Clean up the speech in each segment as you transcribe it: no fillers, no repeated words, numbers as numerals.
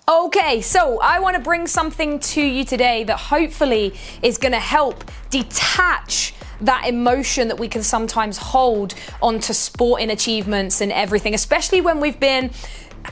Okay, so I want to bring something to you today that hopefully is going to help detach that emotion that we can sometimes hold onto sporting achievements and everything, especially when we've been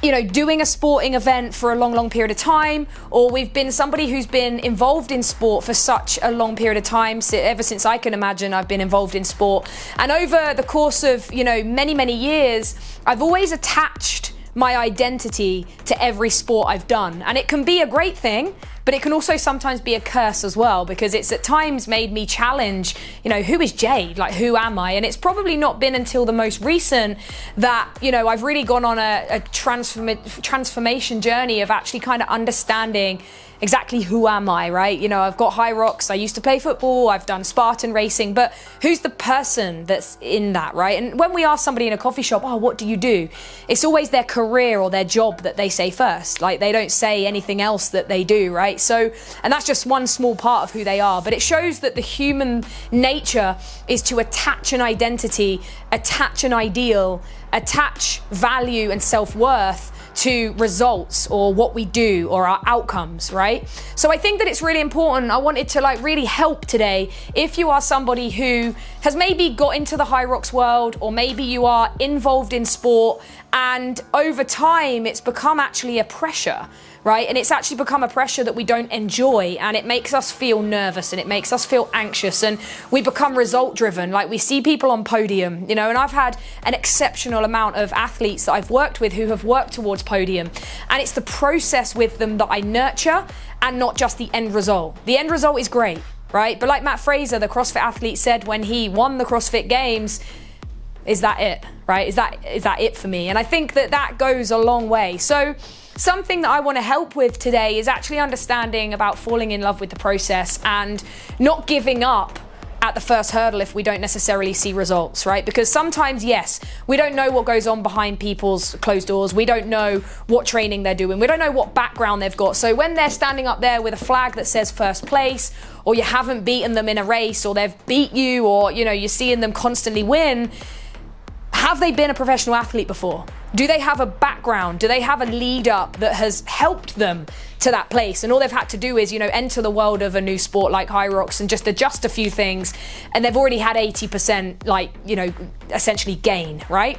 doing a sporting event for a long period of time, or we've been somebody who's been involved in sport for such a long period of time. So ever since I can imagine, I've been involved in sport. And over the course of, many years, I've always attached my identity to every sport I've done. And it can be a great thing, but it can also sometimes be a curse as well, because it's at times made me challenge, who is Jade? Like, who am I? And it's probably not been until the most recent that, I've really gone on a transformation journey of actually kind of understanding exactly who am I, right? I've got Hyrox, I used to play football, I've done Spartan racing, but who's the person that's in that, right? And when we ask somebody in a coffee shop, oh, what do you do? It's always their career or their job that they say first. Like, they don't say anything else that they do, right? So, and that's just one small part of who they are, but it shows that the human nature is to attach an identity, attach an ideal, attach value and self-worth to results or what we do or our outcomes, right? So I think that it's really important. I wanted to really help today if you are somebody who has maybe got into the Hyrox world, or maybe you are involved in sport and over time it's become actually a pressure, right? And it's actually become a pressure that we don't enjoy, and it makes us feel nervous and it makes us feel anxious, and we become result driven. Like, we see people on podium, and I've had an exceptional amount of athletes that I've worked with who have worked towards podium, and it's the process with them that I nurture and not just the end result. The end result is great, right? But like Matt Fraser, the CrossFit athlete, said when he won the CrossFit Games, is that it, right? Is that it for me? And I think that goes a long way. So something that I want to help with today is actually understanding about falling in love with the process and not giving up at the first hurdle if we don't necessarily see results, right? Because sometimes, yes, we don't know what goes on behind people's closed doors. We don't know what training they're doing. We don't know what background they've got. So when they're standing up there with a flag that says first place, or you haven't beaten them in a race, or they've beat you, or you're seeing them constantly win, have they been a professional athlete before? Do they have a background? Do they have a lead up that has helped them to that place? And all they've had to do is, enter the world of a new sport like Hyrox and just adjust a few things, and they've already had 80% essentially gain, right?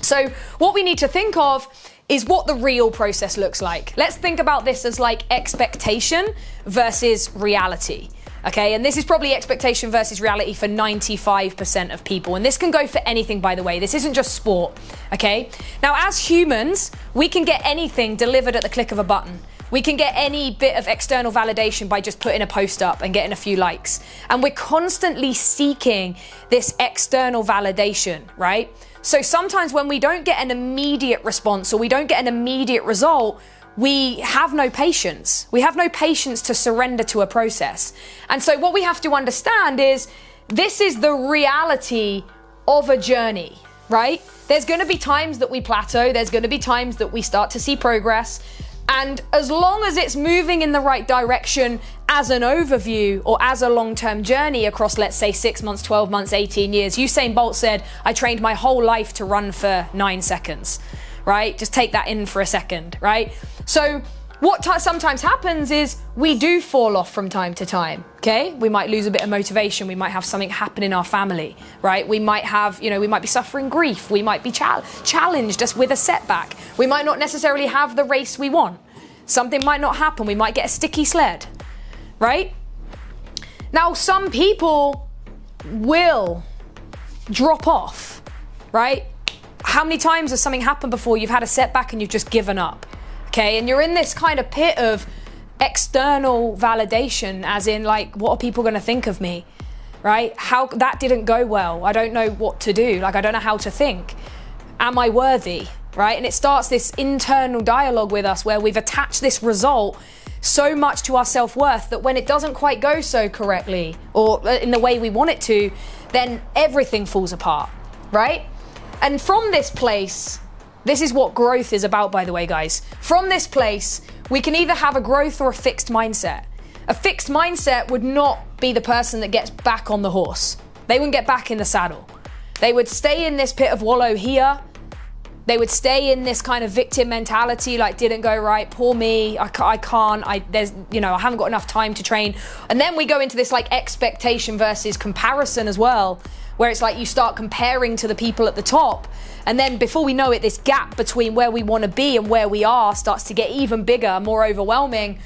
So what we need to think of is what the real process looks like. Let's think about this as like expectation versus reality. Okay, and this is probably expectation versus reality for 95% of people. And this can go for anything, by the way. This isn't just sport, okay? Now, as humans, we can get anything delivered at the click of a button. We can get any bit of external validation by just putting a post up and getting a few likes. And we're constantly seeking this external validation, right? So sometimes when we don't get an immediate response, or we don't get an immediate result, we have no patience. We have no patience to surrender to a process. And so what we have to understand is this is the reality of a journey, right? There's going to be times that we plateau. There's going to be times that we start to see progress. And as long as it's moving in the right direction as an overview or as a long-term journey across, let's say, 6 months, 12 months, 18 years, Usain Bolt said, I trained my whole life to run for 9 seconds, right? Just take that in for a second, right? So what sometimes happens is we do fall off from time to time, okay? We might lose a bit of motivation. We might have something happen in our family, right? We might have, we might be suffering grief. We might be challenged just with a setback. We might not necessarily have the race we want. Something might not happen. We might get a sticky sled, right? Now, some people will drop off, right? How many times has something happened before you've had a setback and you've just given up? Okay, and you're in this kind of pit of external validation, as in like, what are people going to think of me, right? How that didn't go well. I don't know what to do. Like, I don't know how to think. Am I worthy, right? And it starts this internal dialogue with us where we've attached this result so much to our self-worth that when it doesn't quite go so correctly or in the way we want it to, then everything falls apart, right? And from this place, this is what growth is about, by the way, guys. From this place, we can either have a growth or a fixed mindset. A fixed mindset would not be the person that gets back on the horse. They wouldn't get back in the saddle. They would stay in this pit of wallow here They would stay in this kind of victim mentality, like didn't go right, poor me, I can't, I haven't got enough time to train. And then we go into this like expectation versus comparison as well, where it's like you start comparing to the people at the top. And then before we know it, this gap between where we want to be and where we are starts to get even bigger, more overwhelming.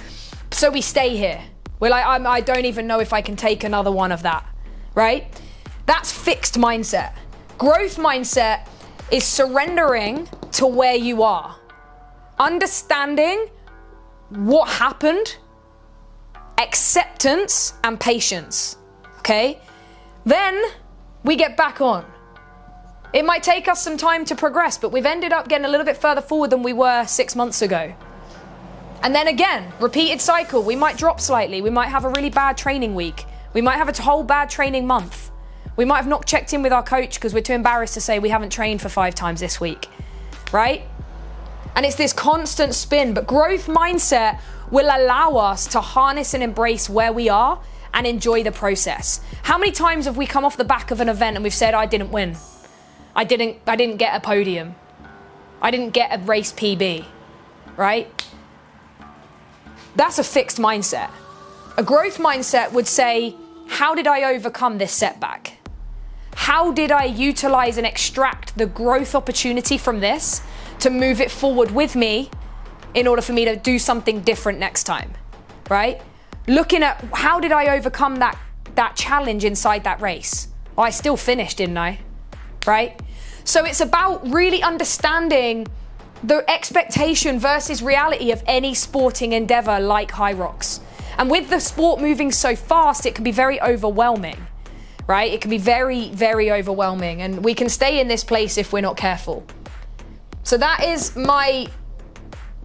So we stay here. We're like, I don't even know if I can take another one of that, right? That's fixed mindset. Growth mindset is surrendering to where you are, understanding what happened, acceptance and patience, okay? Then we get back on. It might take us some time to progress, but we've ended up getting a little bit further forward than we were 6 months ago. And then again, repeated cycle. We might drop slightly. We might have a really bad training week. We might have a whole bad training month. We might have not checked in with our coach because we're too embarrassed to say we haven't trained for 5 times this week, right? And it's this constant spin, but growth mindset will allow us to harness and embrace where we are and enjoy the process. How many times have we come off the back of an event and we've said, I didn't win. I didn't get a podium. I didn't get a race PB, right? That's a fixed mindset. A growth mindset would say, how did I overcome this setback? How did I utilize and extract the growth opportunity from this to move it forward with me in order for me to do something different next time, right? Looking at how did I overcome that challenge inside that race? Well, I still finished, didn't I? Right? So it's about really understanding the expectation versus reality of any sporting endeavor like Hyrox. And with the sport moving so fast, it can be very overwhelming, right? It can be very, very overwhelming, and we can stay in this place if we're not careful. So that is my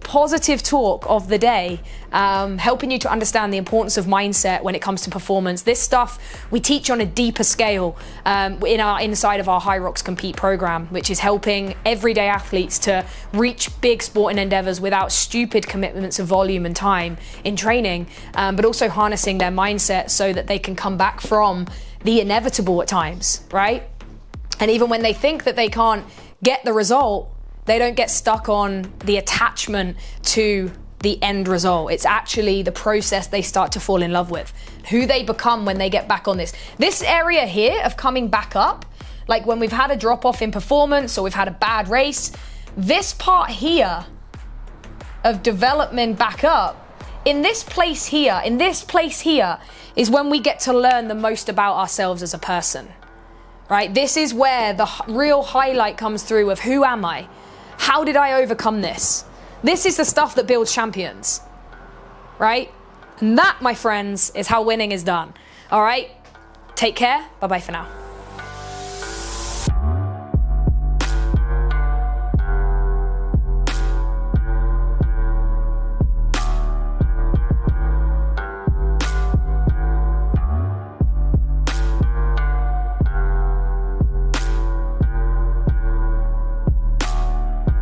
positive talk of the day, helping you to understand the importance of mindset when it comes to performance. This stuff we teach on a deeper scale inside of our Hyrox Compete program, which is helping everyday athletes to reach big sporting endeavors without stupid commitments of volume and time in training, but also harnessing their mindset so that they can come back from the inevitable at times, right? And even when they think that they can't get the result, they don't get stuck on the attachment to the end result. It's actually the process they start to fall in love with, who they become when they get back on this. This area here of coming back up, like when we've had a drop off in performance or we've had a bad race, this part here of development back up, in this place here is when we get to learn the most about ourselves as a person, right? This is where the real highlight comes through of who am I? How did I overcome this? This is the stuff that builds champions, right? And that, my friends, is how winning is done. All right, take care. Bye-bye for now.